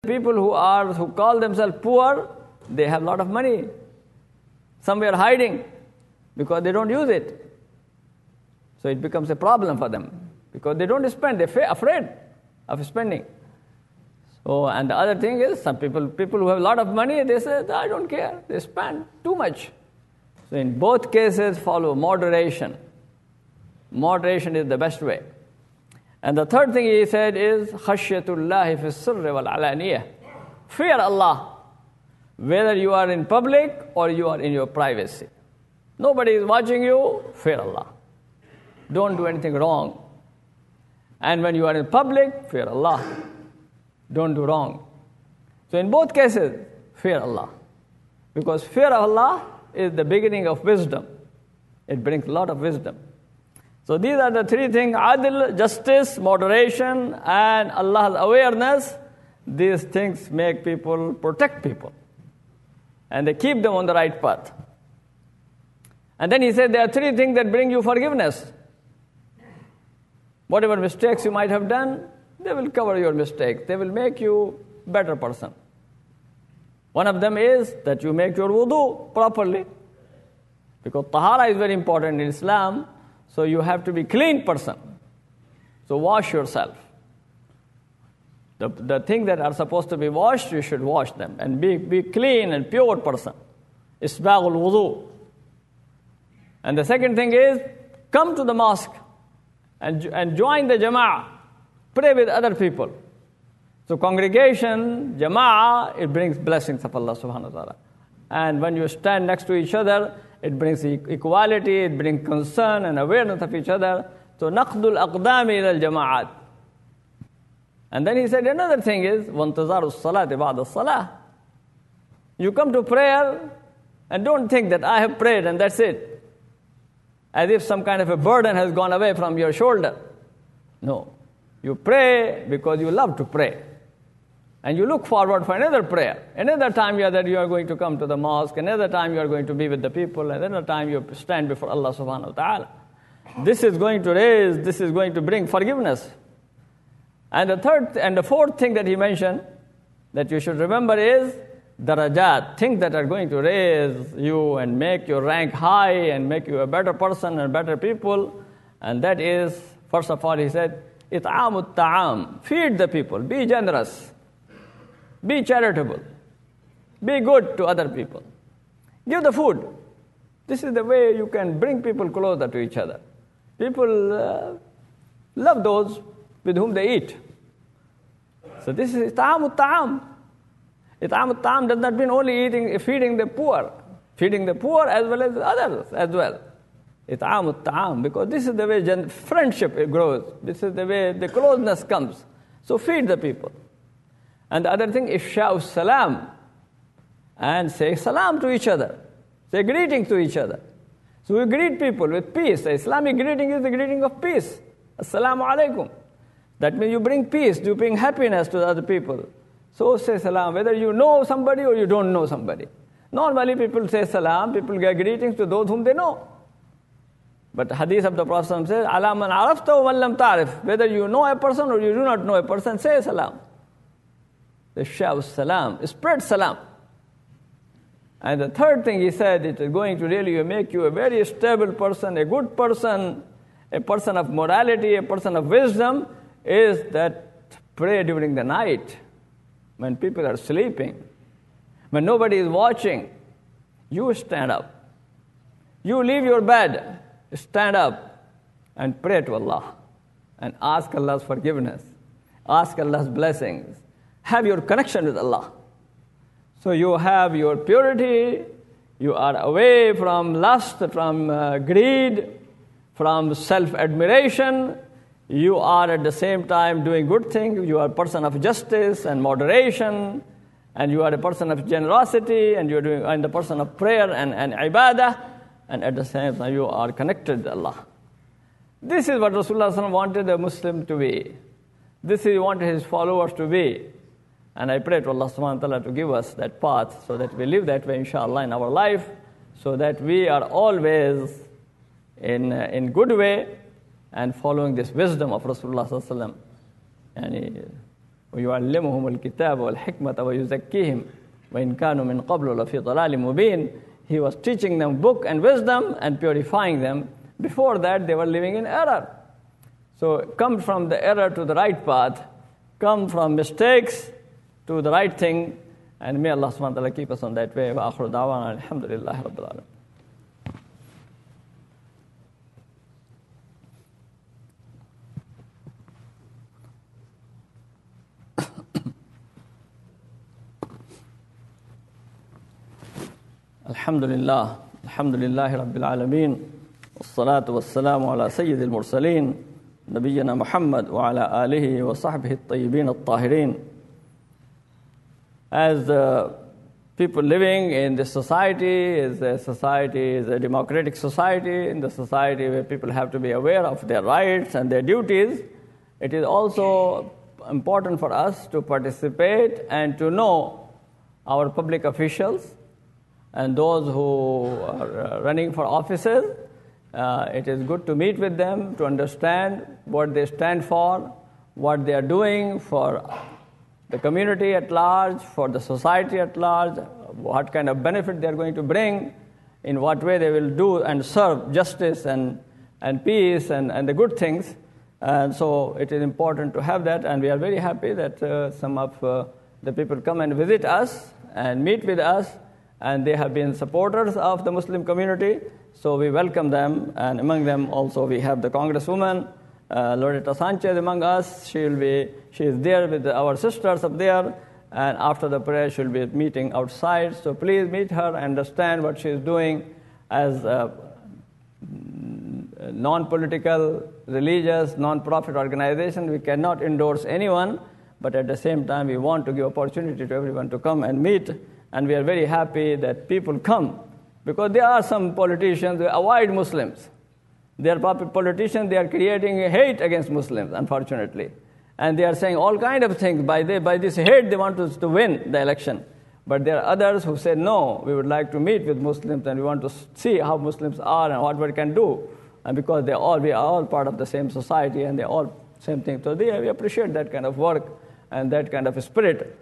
People who call themselves poor, they have a lot of money. Somewhere hiding because they don't use it. So it becomes a problem for them because they don't spend. They're afraid of spending. So, and the other thing is, some people who have a lot of money, they say, I don't care. They spend too much. So in both cases, follow moderation. Moderation is the best way. And the third thing he said is, khashyatullahi fi sirri wal alaniyah. Fear Allah, whether you are in public or you are in your privacy. Nobody is watching you, fear Allah. Don't do anything wrong. And when you are in public, fear Allah. Don't do wrong. So in both cases, fear Allah. Because fear of Allah is the beginning of wisdom. It brings a lot of wisdom. So these are the three things: adl, justice, moderation, and Allah's awareness. These things make people, protect people. And they keep them on the right path. And then he said there are three things that bring you forgiveness. Whatever mistakes you might have done, they will cover your mistakes. They will make you a better person. One of them is that you make your wudu properly. Because tahara is very important in Islam. So you have to be a clean person. So wash yourself. The things that are supposed to be washed, you should wash them. And be clean and pure person. Isbaghul wudu. And the second thing is, come to the mosque and join the jama'ah. Pray with other people. So congregation, jama'ah, it brings blessings of Allah subhanahu wa ta'ala. And when you stand next to each other, it brings equality, it brings concern and awareness of each other. So naqdul aqdami ila al-jama'at. And then he said another thing is, وَانْتَظَارُ الصَّلَاةِ بَعْدَ الصَّلَاةِ. You come to prayer and don't think that I have prayed and that's it. As if some kind of a burden has gone away from your shoulder. No. You pray because you love to pray. And you look forward for another prayer. Another time you are going to come to the mosque. Another time you are going to be with the people. Another time you stand before Allah subhanahu wa ta'ala. This is going to bring forgiveness. And the fourth thing that he mentioned that you should remember is darajat, things that are going to raise you and make your rank high and make you a better person and better people. And that is, first of all, he said, it'amut ta'am, feed the people, be generous, be charitable, be good to other people. Give the food. This is the way you can bring people closer to each other. People love those with whom they eat. So this is it'amut ta'am. It'amut ta'am does not mean only feeding the poor. Feeding the poor as well as others as well. It'amut ta'am, because this is the way friendship grows. This is the way the closeness comes. So feed the people. And the other thing, ifsha'u salam. And say salam to each other. Say greeting to each other. So we greet people with peace. The Islamic greeting is the greeting of peace. Assalamu alaikum. That means you bring peace, you bring happiness to other people. So say salam, whether you know somebody or you don't know somebody. Normally people say salam, people get greetings to those whom they know. But the hadith of the Prophet says, ala man arafta wa man lam ta'rif. Whether you know a person or you do not know a person, say salam. The shaw salam, spread salam. And the third thing he said, it is going to really make you a very stable person, a good person, a person of morality, a person of wisdom, is that pray during the night. When people are sleeping, when nobody is watching, you stand up. You leave your bed, stand up and pray to Allah and ask Allah's forgiveness, ask Allah's blessings, have your connection with Allah. So you have your purity, you are away from lust, from greed, from self-admiration. You are at the same time doing good things. You are a person of justice and moderation, and you are a person of generosity, and you are the person of prayer and ibadah, and at the same time you are connected to Allah. This is what Rasulullah ﷺ wanted a Muslim to be. This is what he wanted his followers to be. And I pray to Allah subhanahu wa ta'ala to give us that path so that we live that way, inshallah, in our life, so that we are always in good way and following this wisdom of Rasulullah sallallahu alaihi wasallam. وَيُعَلِّمُهُمُ الْكِتَابَ وَالْحِكْمَةَ وَيُزَكِّيهِمْ وَإِنْ كَانُوا مِنْ قَبْلُ لَفِي ضَلَالٍ مُبِينٍ. He was teaching them book and wisdom and purifying them. Before that, they were living in error. So come from the error to the right path, come from mistakes to the right thing, and may Allah subhanahu wa ta'ala keep us on that way. Wa akhiru da'wana alhamdulillahi rabbil alamin. Alhamdulillah, alhamdulillahi rabbil alameen, wassalatu wassalamu ala sayyidil mursaleen, nabiyyina Muhammad wa ala alihi wa sahbihi at-tayyibin at-tahirin. As people living in this society is a democratic society, in the society where people have to be aware of their rights and their duties, it is also important for us to participate and to know our public officials and those who are running for offices. It is good to meet with them, to understand what they stand for, what they are doing for the community at large, for the society at large, what kind of benefit they are going to bring, in what way they will do and serve justice and peace and the good things. And so it is important to have that, and we are very happy that some of the people come and visit us and meet with us, and they have been supporters of the Muslim community, so we welcome them. And among them also we have the Congresswoman, Loretta Sanchez among us. She is there with our sisters up there, and after the prayer she'll be meeting outside. So please meet her and understand what she is doing as a non-political, religious, non-profit organization. We cannot endorse anyone, but at the same time we want to give opportunity to everyone to come and meet. And we are very happy that people come, because there are some politicians who avoid Muslims. They are politicians, they are creating hate against Muslims, unfortunately. And they are saying all kinds of things. By this hate, they want us to win the election. But there are others who say, no, we would like to meet with Muslims and we want to see how Muslims are and what we can do. And because we are all part of the same society and they're all same thing. So we appreciate that kind of work and that kind of spirit.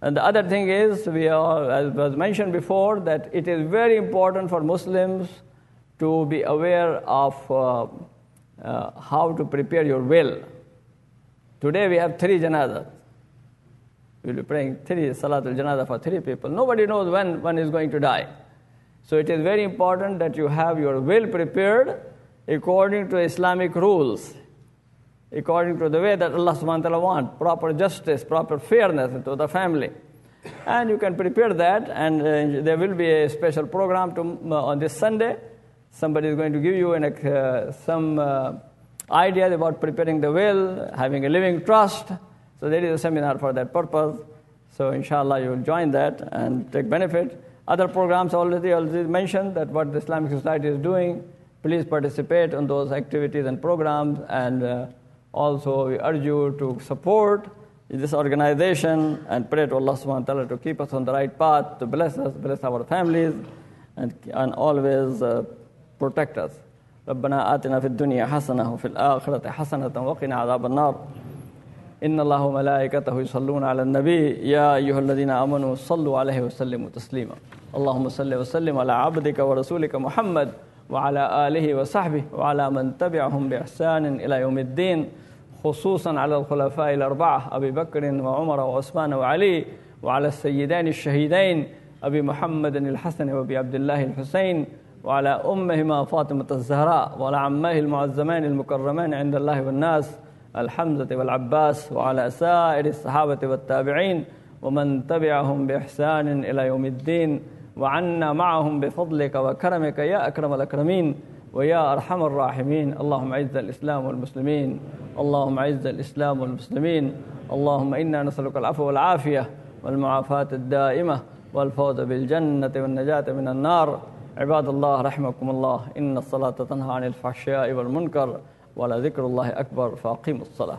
And the other thing is, as was mentioned before, that it is very important for Muslims to be aware of how to prepare your will. Today we have 3 janazas. We'll be praying 3 Salatul Janazah for 3 people. Nobody knows when one is going to die. So it is very important that you have your will prepared according to Islamic rules, according to the way that Allah subhanahu wa ta'ala wants, proper justice, proper fairness to the family. And you can prepare that, and there will be a special program on this Sunday. Somebody is going to give you some ideas about preparing the will, having a living trust. So there is a seminar for that purpose. So inshallah you will join that and take benefit. Other programs already mentioned that what the Islamic Society is doing. Please participate in those activities and programs, and also we urge you to support this organization and pray to Allah subhanahu wa ta'ala to keep us on the right path, to bless us, bless our families, and always protect us. ربنا آتنا في الدنيا حسنة وفي الآخرة حسنة وقنا عذاب النار. إن الله وملائكته يصلون على النبي يا أيها الذين آمنوا صلوا عليه وسلموا تسليما. اللهم صل وسلم على عبدك ورسولك محمد وعلى آله وصحبه وعلى من تبعهم بإحسان إلى يوم الدين، خصوصا على الخلفاء الأربعة أبي بكر وعمر وعثمان وعلي، وعلى السيدين الشهيدين أبي محمد الحسن وأبي عبد الله الحسين، وعلى أمهما فاطمة الزهراء، وعلى عماه المعزمان المكرمين عند الله والناس الحمزة والعباس، وعلى سائر الصحابة والتابعين ومن تبعهم بإحسان إلى يوم الدين، وعنا معهم بفضلك وكرمك يا أكرم الأكرمين ويا أرحم الراحمين. اللهم أعز الإسلام والمسلمين، اللهم أعز الإسلام والمسلمين، اللهم إنا نسألك العفو والعافية والمعافاة الدائمة والفوز بالجنة والنجاة من النار. عباد الله رحمكم الله، إن الصلاة تنهى عن الفحشاء والمنكر ولذكر الله أكبر، فأقيموا الصلاة.